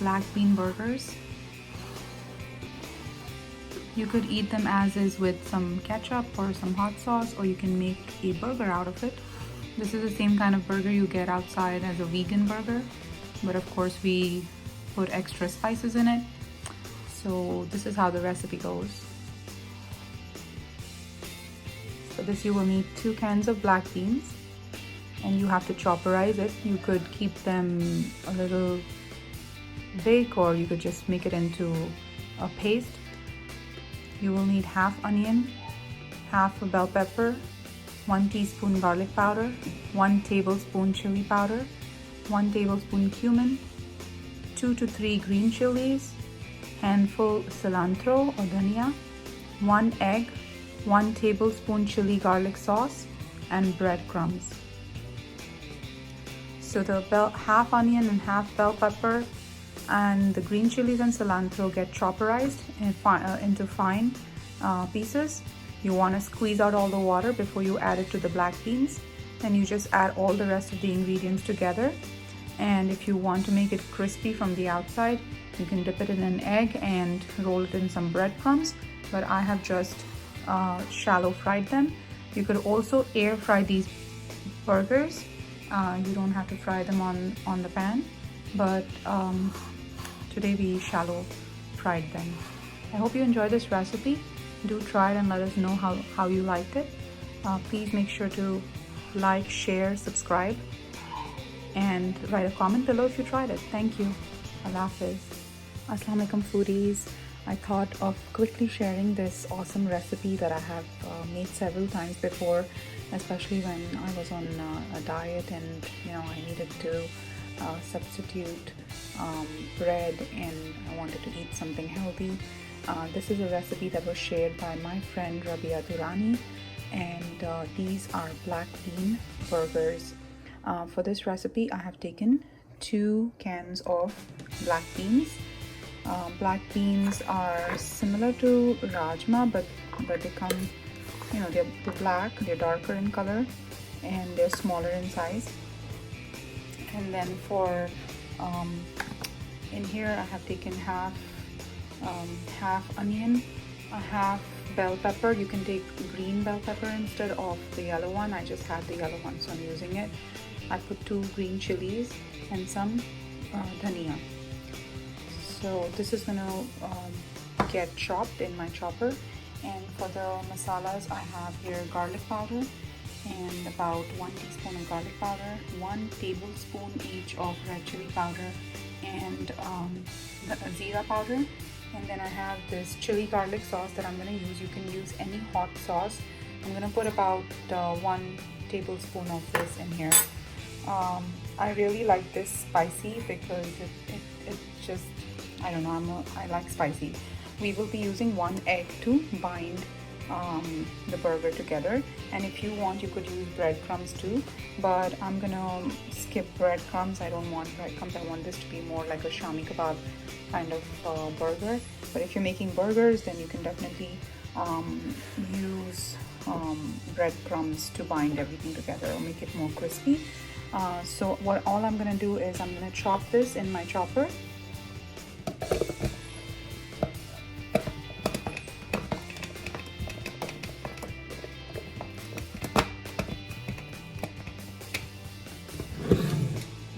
black bean burgers. You could eat them as is with some ketchup or some hot sauce, or you can make a burger out of it. This is the same kind of burger you get outside as a vegan burger, but of course we put extra spices in it. So this is how the recipe goes. For this you will need 2 cans of black beans, and you have to chopperize it. You could keep them a little big, or you could just make it into a paste. You will need half onion, half a bell pepper, 1 teaspoon garlic powder, 1 tablespoon chili powder, 1 tablespoon cumin, 2 to 3 green chilies, handful cilantro or dhania, 1 egg, 1 tablespoon chili garlic sauce, and breadcrumbs. So the half onion and half bell pepper and the green chilies and cilantro get chopperized into fine pieces. You want to squeeze out all the water before you add it to the black beans. Then you just add all the rest of the ingredients together. And if you want to make it crispy from the outside, you can dip it in an egg and roll it in some breadcrumbs. But I have just shallow fried them. You could also air fry these burgers. You don't have to fry them on the pan, but today we shallow fried them. I hope you enjoyed this recipe. Do try it and let us know how you liked it. Please make sure to like, share, subscribe, and write a comment below if you tried it. Thank you. Allah Hafiz. Assalamu alaikum foodies. I thought of quickly sharing this awesome recipe that I have made several times before, especially when I was on a diet and I needed to substitute bread and I wanted to eat something healthy. This is a recipe that was shared by my friend Rabbia Durrani, and these are black bean burgers. For this recipe I have taken 2 cans of black beans. Black beans are similar to rajma, but they come, they're black, they're darker in color, and they're smaller in size. And then for in here I have taken half onion, a half bell pepper. You can take green bell pepper instead of the yellow one. I just had the yellow one, so I'm using it. I put 2 green chilies and some dhania. So this is gonna get chopped in my chopper. And for the masalas, I have here garlic powder and about 1 teaspoon of garlic powder, 1 tablespoon each of red chili powder and the zira powder. And then I have this chili garlic sauce that I'm gonna use. You can use any hot sauce. I'm gonna put about 1 tablespoon of this in here. I really like this spicy because it just, I don't know, I like spicy. We will be using 1 egg to bind the burger together, and if you want you could use breadcrumbs too, but I'm gonna skip breadcrumbs. I don't want breadcrumbs. I want this to be more like a shami kebab kind of burger. But if you're making burgers, then you can definitely use breadcrumbs to bind everything together or make it more crispy. So all I'm gonna do is I'm gonna chop this in my chopper. I'm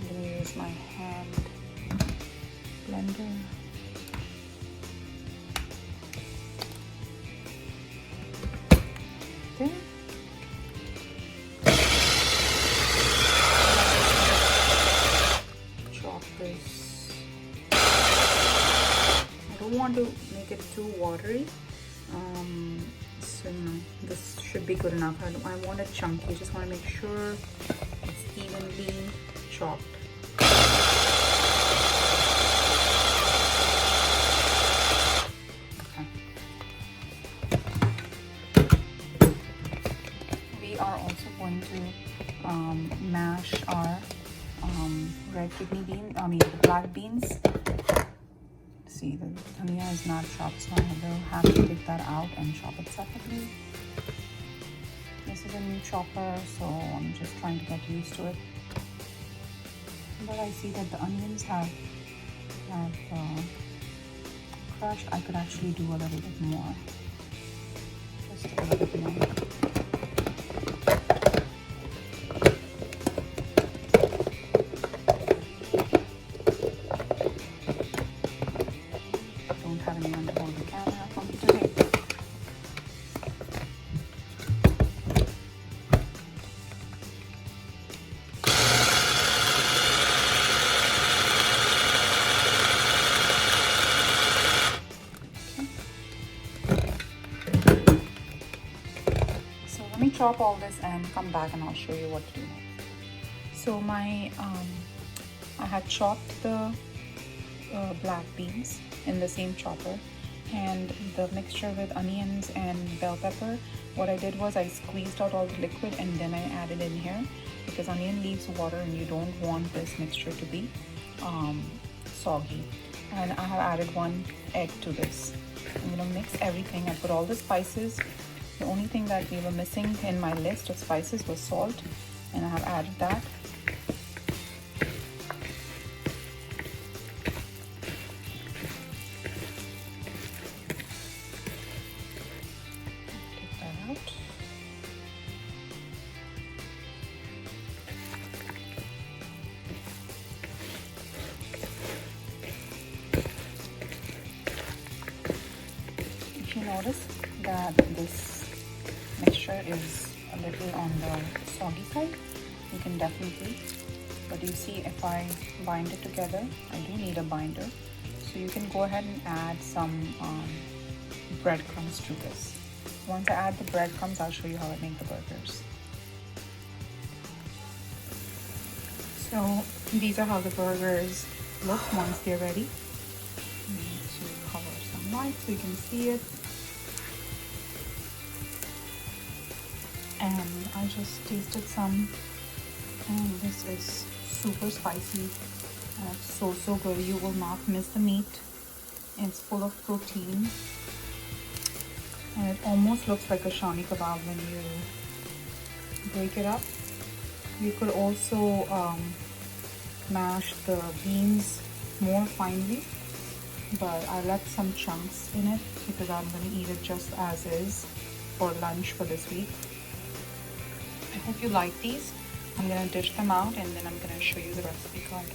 gonna use my hand blender. Okay. I don't want to make it too watery, so this should be good enough. I want it chunky. Just want to make sure it's evenly chopped. Okay. We are also going to mash our red kidney bean, black beans. See, the dhania is not chopped, so I will have to take that out and chop it separately. This is a new chopper, so I'm just trying to get used to it. But I see that the onions have have crushed. I could actually do a little bit more. Just a little bit more. Don't have anyone to hold the camera for me today. Let me chop all this and come back and I'll show you what to do next. So I had chopped the black beans in the same chopper, and the mixture with onions and bell pepper, what I did was I squeezed out all the liquid and then I added in here, because onion leaves water and you don't want this mixture to be soggy. And I have added 1 egg to this. I'm gonna mix everything. I put all the spices. The only thing that we were missing in my list of spices was salt, and I have added that. Take that out. If you notice that this mixture is a little on the soggy side, you can definitely, but you see if I bind it together, I do need a binder, so you can go ahead and add some breadcrumbs to this. Once I add the breadcrumbs, I'll show you how I make the burgers. So these are how the burgers look once they're ready. I need to cover some light so you can see it. And I just tasted some, and this is super spicy and it's so good. You will not miss the meat. It's full of protein and it almost looks like a shani kebab when you break it up. You could also mash the beans more finely, but I left some chunks in it because I'm going to eat it just as is for lunch for this week. I hope you like these. I'm going to dish them out and then I'm going to show you the recipe card.